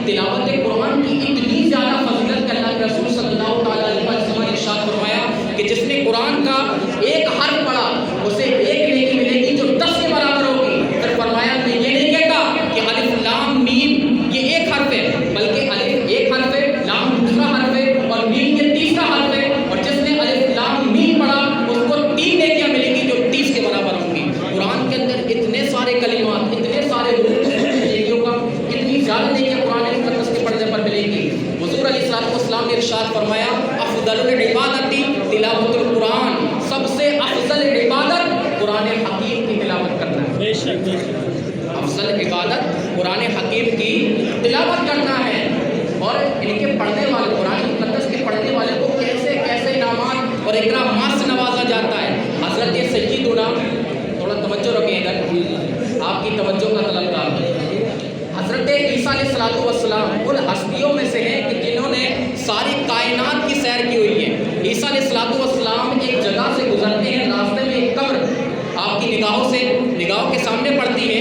تلاوت قرآن کی اتنی زیادہ فضیلت کہ اللہ کے رسول صلی اللہ علیہ وسلم نے ارشاد فرمایا کہ جس نے قرآن کا ایک حرف پڑھا اسے ایک نیکی ملے گی جو 10 کے برابر ہوگی. پھر فرمایا میں یہ نہیں کہتا کہ الف لام میم یہ ایک حرف ہے، بلکہ الف ایک حرف ہے، لام دوسرا حرف ہے اور میم یہ تیسرا حرف ہے، اور جس نے الف لام میم پڑھا اس کو 3 نیکیاں ملیں گی جو 30 کے برابر ہوں گی. قرآن کے اندر اتنے سارے کلمات، اتنے سارے نیکیوں کا، اتنی زیادہ نیکیاں قرآن مقدس کے پڑھنے پر ملیں گی. حضور علیہ السلام نے ارشاد فرمایا افضل العبادت تلاوت القرآن، سب سے افضل عبادت قرآن حکیم کی تلاوت کرنا ہے. بے شک افضل عبادت قرآن حکیم کی تلاوت کرنا ہے. اور ان کے پڑھنے والے، قرآن مقدس کے پڑھنے والے کو کیسے کیسے انعامات اور اکرامات سے نوازا جاتا ہے. حضرت سیدنا، تھوڑا توجہ رکھیں ادھر، آپ کی توجہ کا طلبگار. حضرت عیسیٰ علیہ السلام ان ہستیوں میں سے ہیں کہ جنہوں نے ساری کائنات کی سیر کی ہوئی ہے. عیسیٰ علیہ السلام ایک جگہ سے گزرتے ہیں، راستے میں ایک قبر آپ کی نگاہوں کے سامنے پڑتی ہے.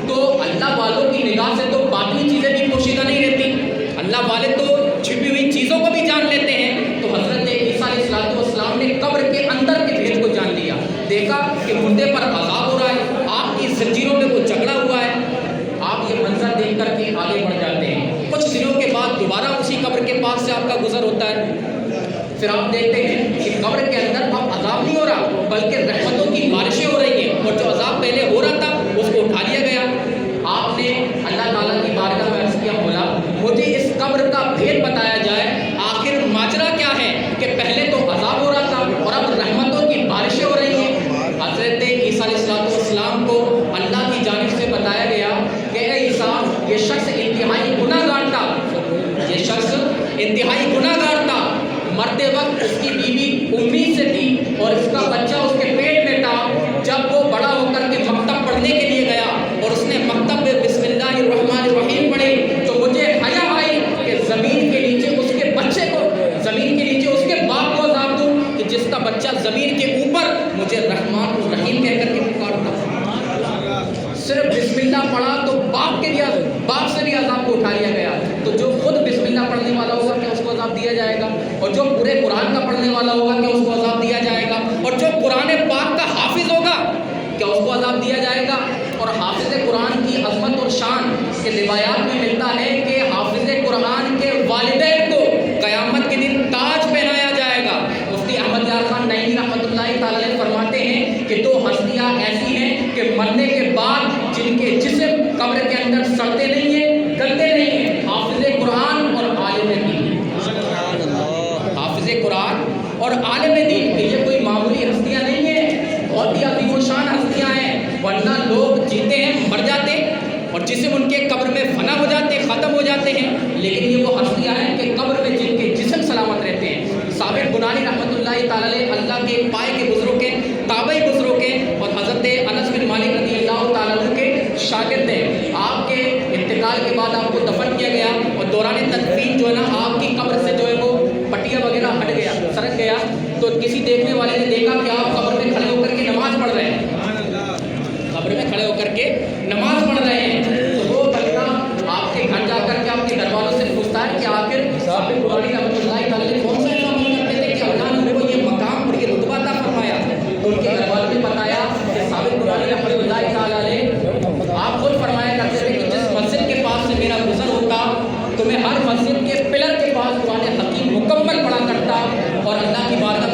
تو اللہ والوں کی نگاہ سے تو باقی چیزیں بھی پوشیدہ نہیں رہتی، اللہ والے تو چھپی ہوئی چیزوں کو بھی جان لیتے ہیں. تو حضرت عیسیٰ علیہ السلام نے قبر کے اندر کے بھید کو جان لیا. دیکھا کہ مردے پر عذاب ہو رہا ہے، آگ کی زنجیروں میں وہ جکڑا ہوا ہے. آپ یہ منظر دیکھ کر کے آگے بڑھ جاتے ہیں. کچھ دنوں کے بعد دوبارہ اسی قبر کے پاس سے آپ کا گزر ہوتا ہے. پھر آپ دیکھتے ہیں کہ قبر کے اندر اب عذاب نہیں ہو رہا بلکہ رحمتوں کی بارشیں ہو رہی ہیں، اور جو عذاب پہلے ہو رہا تھا اس کو اٹھا لیا گیا. آپ نے اللہ تعالیٰ کی بارگاہ میں عرض کیا مولا مجھے اس قبر کا بھید بتایا جائے، آخر ماجرا کیا ہے کہ پہلے تو عذاب ہو رہا تھا اور اب رحمتوں کی بارشیں ہو رہی ہیں. حضرت عیسیٰ علیہ السلام کو اللہ کی جانب سے بتایا گیا کہ اے عیسیٰ یہ شخص انتہائی گناہ گار تھا، یہ شخص انتہائی گناہ گار تھا. مرتے وقت اس کی بیوی امید سے تھی اور اس کا بچہ اس کے پیٹ میں تھا. جب وہ بڑا ہو کر کے مکتب پڑھنے کے لیے گیا اور اس نے مکتب میں بسم اللہ الرحمن الرحیم پڑھی تو مجھے حیا آئی کہ زمین کے نیچے اس کے بچے کو، زمین کے نیچے اس کے باپ کو عذاب دوں کہ جس کا بچہ زمین کے اوپر مجھے رحمان الرحیم کہہ کر کے پکارتا. صرف بسم اللہ پڑھا تو باپ سے بھی عذاب کو اٹھا لیا گیا. تو جو خود بسم اللہ پڑھنے والا ہوگا کیا اس کو عذاب دیا جائے گا؟ اور جو پورے قرآن کا پڑھنے والا ہوگا کیا اس کو عذاب دیا جائے گا؟ اور جو قرآن پاک کا حافظ ہوگا کیا اس کو عذاب دیا جائے گا؟ اور حافظ قرآن کی عظمت اور شان کے روایات میں ملتا ہے کہ حافظ قرآن کے والدین کو قیامت کے دن تاج پہنایا جائے گا. مفتی احمد یار خان نعیمی رحمۃ اللہ تعالی علیہ فرماتے ہیں کہ 2 ہستیاں ایسی ہیں کہ مرنے کے بعد جن کے جسم قبر کے اندر سڑتے نہیں ہیں، گلتے نہیں ہیں، حافظ قرآن اور عالم دین. حافظ قرآن اور عالم دین کہ یہ کوئی معمولی ہستیاں نہیں ہیں، بہت ہی عظیم و شان ہستیاں ہیں. ورنہ لوگ جیتے ہیں، مر جاتے اور جسم ان کے قبر میں فنا ہو جاتے، ختم ہو جاتے ہیں، لیکن یہ وہ ہستیاں ہیں کہ قبر میں جن کے جسم سلامت رہتے ہیں. ثابت بنانی رحمۃ اللہ تعالی علیہ اللہ کے پائے کے بزرگوں کے، تابعی بزرگوں کے، اور حضرت انس بن مالک رضی اللہ تعالیٰ عنہ کے شاگرد ہیں. آپ کے انتقال کے بعد آپ کو دفن کیا گیا اور دوران تدفین جو ہے نا آپ کی قبر سے جو ہے وہ پٹیا وغیرہ ہٹ گیا، سرک گیا. تو کسی دیکھنے والے نے دیکھا کہ آپ قبر میں کھڑے ہو کر کے نماز پڑھ رہے ہیں، قبر میں کھڑے ہو کر کے نماز پڑھ رہے ہیں. تو وہ بندہ آپ کے گھر جا کر کے آپ کے گھر والوں سے پوچھتا ہے کہ آخر ثابت بنانی رحمۃ اللہ تعالی کون سا کام کرتے تھے کہ اللہ نے ان کو یہ مقام اور یہ رتبہ عطا فرمایا؟ تو ان کے گھر والوں نے بتایا کہ ثابت بنانی رحمۃ اللہ تعالی علیہ آپ خود فرمایا کرتے تھے کہ جس مسجد کے پاس سے میرا گزر ہوتا تو میں ہر مسجد کے پلر کے پاس قرآن حکیم مکمل پڑھا کرتا اور اللہ کی بارگاہ